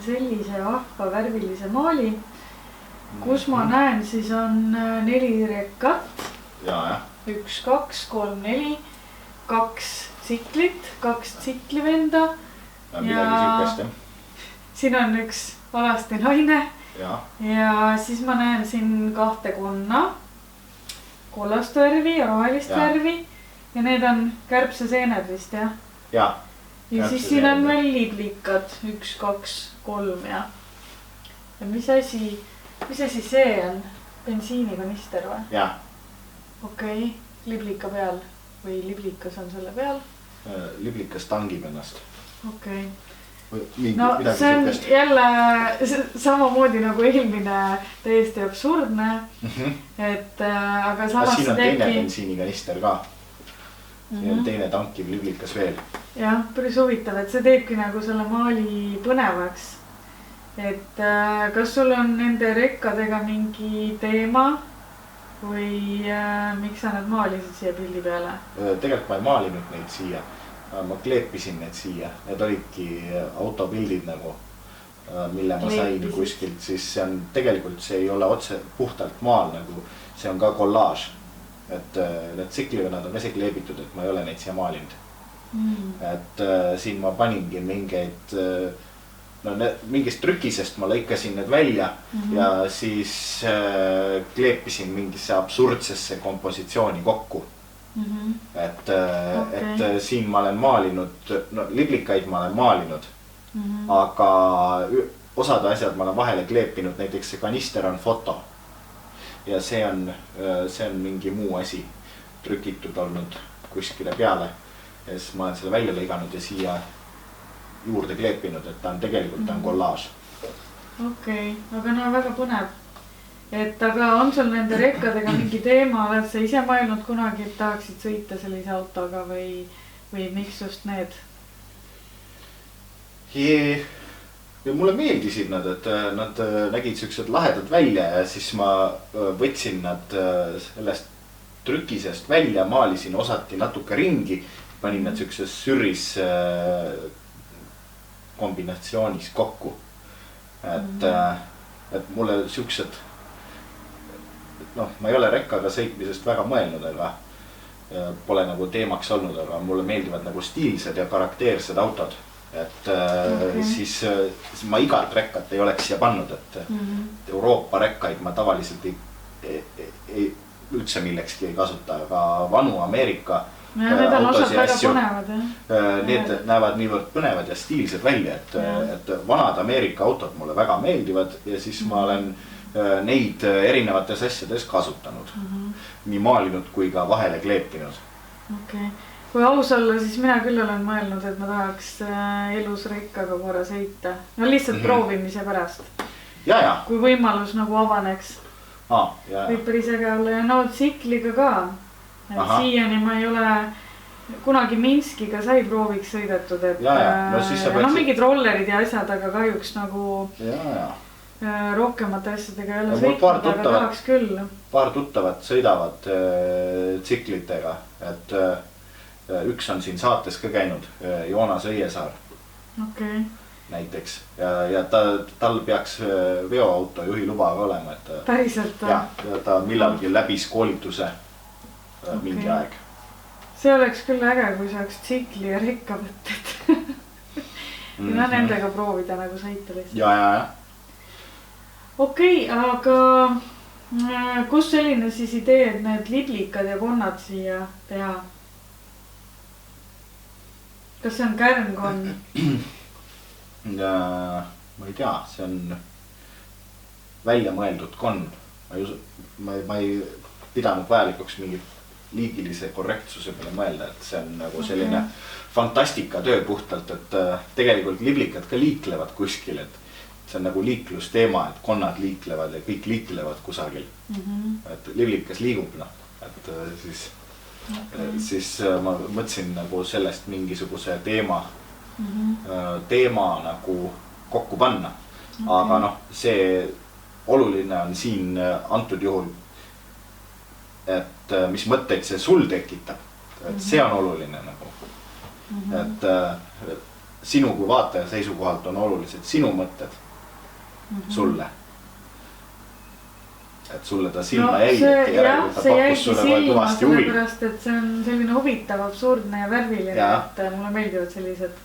sellise vahva värvilise maali, kus ma näen siis on 4 rekkat. Ja. 1, 2, 3, 4, 2 tsiklit, 2 tsiklivenda. Midagi sihukest, jah. Siin on üks alasti naine. Ja siis ma näen siin 2 konna, kollast värvi ja rohelist värvi. Ja need on kärbseseened vist, jah? Ja. Ja siis siin on veel liblikad, 1, 2, 3 ja mis asi see on? Bensiinikanister või? Jah. Okei, liblika peal või liblikas on selle peal? Liblikas tangib ennast. Okei. No see on jälle samamoodi nagu eelmine täiesti absurdne, et aga samas siin on teine bensiinikanister ka. Siin on teine tankiv liblikas veel. Jah, päris huvitav, et see teebki nagu selle maali põnevaks. Et kas sul on nende rekkadega mingi teema või miks sa need maalisid siia pildi peale? Tegelikult ma ei maalinud neid siia. Ma kleepisin need siia. Need olidki autopildid nagu, mille ma sain kuskilt. Siis see on, tegelikult see ei ole otse puhtalt maal nagu, see on ka kollaaž. Et need tsiklivennad on ise kleebitud, et ma ei ole neid siia maalinud. Et siin ma paningi mingeid, mingist trükisest ma lõikasin need välja ja siis kleepisin mingisse absurdsesse kompositsiooni kokku. Et siin ma olen maalinud, liblikaid ma olen maalinud, aga osad asjad ma olen vahele kleepinud, näiteks see kanister on foto. Ja see on mingi muu asi trükitud olnud kuskile peale. Ja siis ma olen selle välja lõiganud ja siia juurde kleepinud, et ta on tegelikult kollaaž. Okei, aga väga põnev. Et aga on sul nende rekkadega mingi teema, oled sa ise mõelnud kunagi, et tahaksid sõita sellise autoga või miks just need? Ja mulle meeldisid nad, et nad nägid siuksed lahedad välja ja siis ma võtsin nad sellest trükisest välja, maalisin osati natuke ringi, panin nad siukses süris kombinatsioonis kokku. Et mulle siuksed, ma ei ole rekkaga sõitmisest väga mõelnud, aga pole nagu teemaks olnud, aga mulle meeldivad nagu stiilsed ja karakteersed autod. Et siis ma igalt rekkat ei oleks siia pannud, et Euroopa rekkaid ma tavaliselt ei üldse millekski ei kasuta, aga vanu Ameerika autosid ja asju, need näevad niivõrd põnevad ja stiilsed välja, et vanad Ameerika autod mulle väga meeldivad ja siis ma olen neid erinevates asjades kasutanud, nii maalinud kui ka vahele kleepinud. Okei. Kui aus olla, siis mina küll olen mõelnud, et ma tahaks elus rekkaga korra sõita. No lihtsalt proovimise pärast. Ja. Kui võimalus nagu avaneks. Võib päris äge olla ja tsikliga ka. Siiani ma ei ole kunagi Minskiga sai prooviks sõidetud, et mingid rollerid ja asjad, aga kahjuks nagu rohkemate asjadega ei ole sõitnud, aga tahaks küll. Paar tuttavat sõidavad tsiklitega, et üks on siin saates ka käinud, Joonas Õiesaar näiteks ja tal peaks veoauto juhi luba ka olema. Päriselt? Ja ta millalgi läbis koolituse mingi aeg. See oleks küll äge, kui saaks tsikli ja rekka võtted. Ja nendega proovida nagu sõita lihtsalt. Ja. Okei, aga kus selline siis idee, et need liblikad ja konnad siia teha? Kas see on kärnkon? Ma ei tea, see on välja mõeldud konn. Ma ei pidanud vajalikuks mingi liigilise korrektsuse peale mõelda, et see on nagu selline fantastikatöö puhtalt, et tegelikult liblikad ka liiklevad kuskil, et see on nagu liiklusteema, et konnad liiklevad ja kõik liiklevad kusagil. Et liblikas liigub, et siis ma mõtlesin nagu sellest mingisuguse teema nagu kokku panna. Aga see oluline on siin antud juhul, et mis mõtteid see sul tekitab, et see on oluline nagu. Et sinu kui vaataja seisukohalt on olulised sinu mõtted sulle. Et sulle ta silma jäi, et järelikult ta pakkus sulle vaja kõvasti huvi. Sellepärast, et see on selline huvitav, absurdne ja värviline, et mulle meeldivad sellised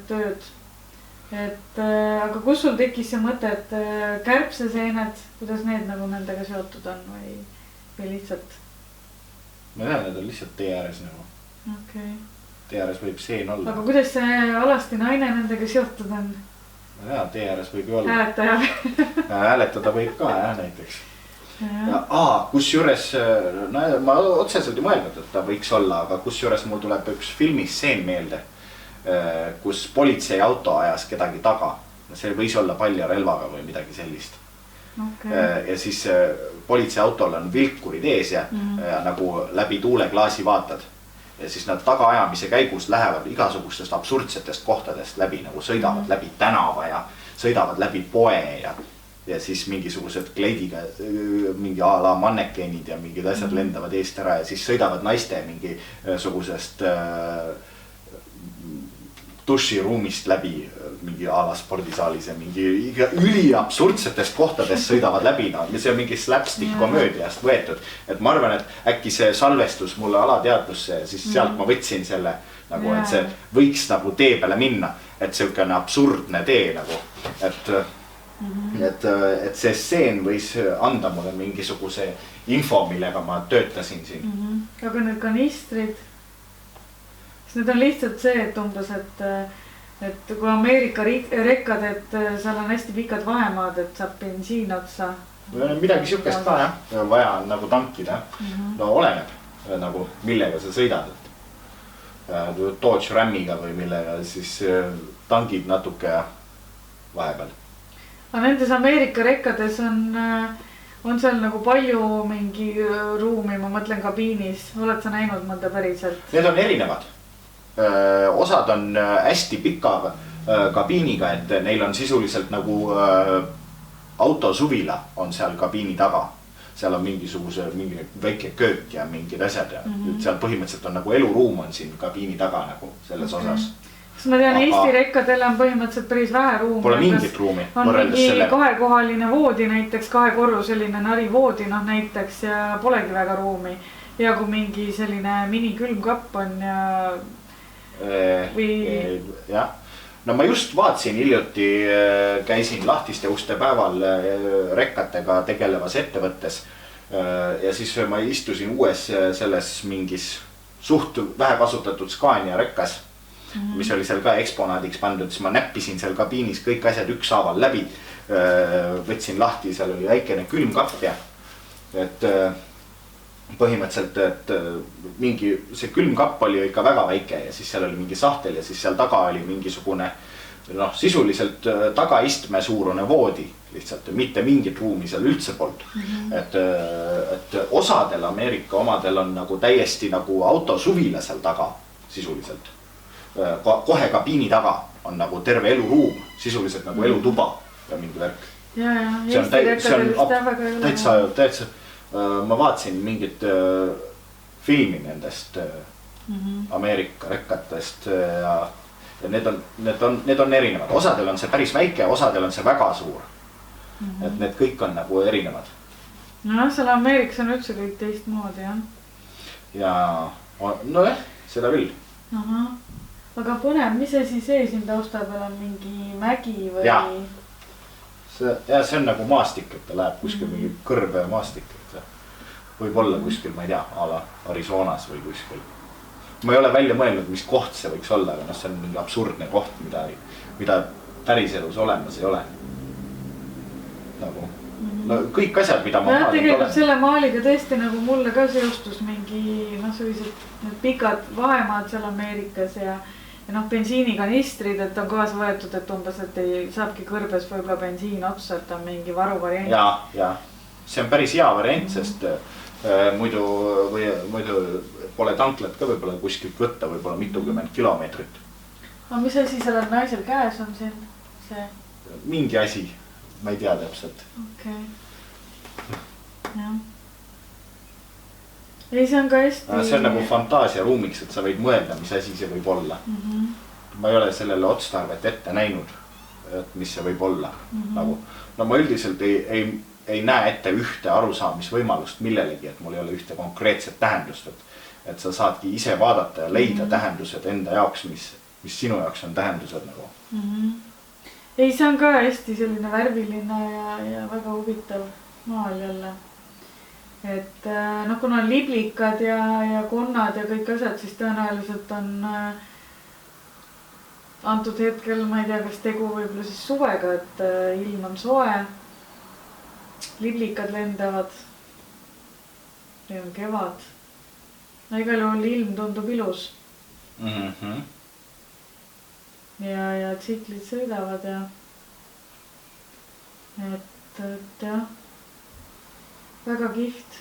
tööd. Et aga kus sul tekkis see mõte, et kärbseseened, kuidas need nagu nendega seotud on või lihtsalt? Ma tean, need on lihtsalt tee ääres nagu. Okay. Tee ääres võib seen olla. Aga kuidas see alasti naine nendega seotud on? Ma tean, tee ääres võib ju olla. Hääletajal. Hääletada võib ka, näiteks. Kus juures, ma otseselt ei mõelnud, et ta võiks olla, aga kus juures mul tuleb üks filmisseen meelde, kus politseiauto ajas kedagi taga. See võis olla palja relvaga või midagi sellist. Okay. Ja siis politseiautol on vilkurid ees ja nagu läbi tuuleklaasi vaatad. Ja siis nad tagaajamise käigus lähevad igasugustest absurdsetest kohtadest läbi, nagu sõidavad läbi tänava ja sõidavad läbi poe ja siis mingisugused kleidiga mingi a la mannekeenid ja mingid asjad lendavad eest ära ja siis sõidavad naiste mingisugusest duširuumist läbi mingi a la spordisaalis ja mingi üli absurdsetest kohtadest sõidavad läbi. See on mingi slapstick komöödiast võetud. Et ma arvan, et äkki see salvestus mulle alateadvusse ja siis sealt ma võtsin selle nagu, et see võiks nagu tee peale minna. Et selline absurdne tee nagu, et see stseen võis anda mulle mingisuguse info, millega ma töötasin siin. Aga need kanistrid, need on lihtsalt see, et umbes, et kui Ameerika rekkad, et seal on hästi pikad vahemaad, et saab bensiin otsa. Midagi siukest ka, jah. Vaja on nagu tankida. No oleneb nagu millega sa sõidad. Dodge Ramiga või millega siis tangid natuke vahepeal. Aga nendes Ameerika rekkades on seal nagu palju mingi ruumi, ma mõtlen kabiinis. Oled sa näinud mõnda päriselt? Need on erinevad. Osad on hästi pika kabiiniga, et neil on sisuliselt nagu autosuvila on seal kabiini taga. Seal on mingi väike köök ja mingid asjad ja seal põhimõtteliselt on nagu eluruum on siin kabiini taga nagu selles osas. Kas ma tean, Eesti rekkadel on põhimõtteliselt päris vähe ruumi. Pole mingit ruumi. On mingi kahekohaline voodi, näiteks kahekorruseline narivoodi näiteks ja polegi väga ruumi. Ja kui mingi selline minikülmkapp on ja... jah, no ma just vaatsin hiljuti, käisin lahtiste uste päeval rekkatega tegelevas ettevõttes ja siis ma istusin uues selles mingis suht vähe kasutatud Scania rekkas, mis oli seal ka eksponaadiks pandud, siis ma näppisin seal kabiinis kõik asjad ükshaaval läbi, võtsin lahti, seal oli väikene külmkapp ja et põhimõtteliselt, et mingi see külmkapp oli ikka väga väike ja siis seal oli mingi sahtel ja siis seal taga oli mingisugune sisuliselt tagaistme suurune voodi lihtsalt, mitte mingit ruumi seal üldse polnud. Et osadel Ameerika omadel on nagu täiesti nagu autosuvila seal taga sisuliselt. Kohe kabiini taga on nagu terve eluruum, sisuliselt nagu elutuba ja mingi värk. Eesti rekkadel väga ei ole. Täitsa. Ma vaatsin mingit filmi nendest Ameerika rekkatest ja need on erinevad. Osadel on see päris väike, osadel on see väga suur. Et need kõik on nagu erinevad. No seal Ameerikas on üldse kõik teistmoodi, jah. Ja no jah, seda küll. Aga põnev, mis see siis siin tausta peal on mingi mägi või? Ja, see on nagu maastik, et ta läheb kuskil mingi kõrbe maastik. Võib olla kuskil, ma ei tea, a la Arizonas või kuskil. Ma ei ole välja mõelnud, mis koht see võiks olla, aga see on mingi absurdne koht, mida päriselus olemas ei ole. Nagu, no kõik asjad, mida ma maalinud olen. Tegelikult selle maaliga tõesti nagu mulle ka seostus mingi, sellised pikad vahemaad seal Ameerikas ja bensiinikanistrid, et on kaasa võetud, et umbes, et ei saabki kõrbes võibolla bensiin otsa, et on mingi varuvariant. Ja, see on päris hea variant, sest muidu pole tanklat ka võibolla kuskilt võtta, võibolla mitukümmend kilomeetrit. Aga mis asi sellel naisel käes on siin see? Mingi asi, ma ei tea täpselt. Okei. Jah. ei, see on ka hästi. See on nagu fantaasia ruumiks, et sa võid mõelda, mis asi see võib olla. Ma ei ole sellele otstarvet ette näinud, et mis see võib olla. Nagu, no ma üldiselt ei näe ette ühte arusaamisvõimalust millelegi, et mul ei ole ühte konkreetset tähendust, et sa saadki ise vaadata ja leida tähendused enda jaoks, mis sinu jaoks on tähendused nagu. Ei, see on ka hästi selline värviline ja väga huvitav maal jälle. Et no kuna on liblikad ja konnad ja kõik asjad, siis tõenäoliselt on antud hetkel, ma ei tea, kas tegu võib-olla siis suvega, et ilm on soe. Liblikad lendavad. Ja on kevad. No igal juhul ilm tundub ilus. Ja tsiklid sõidavad ja et jah, väga kihvt.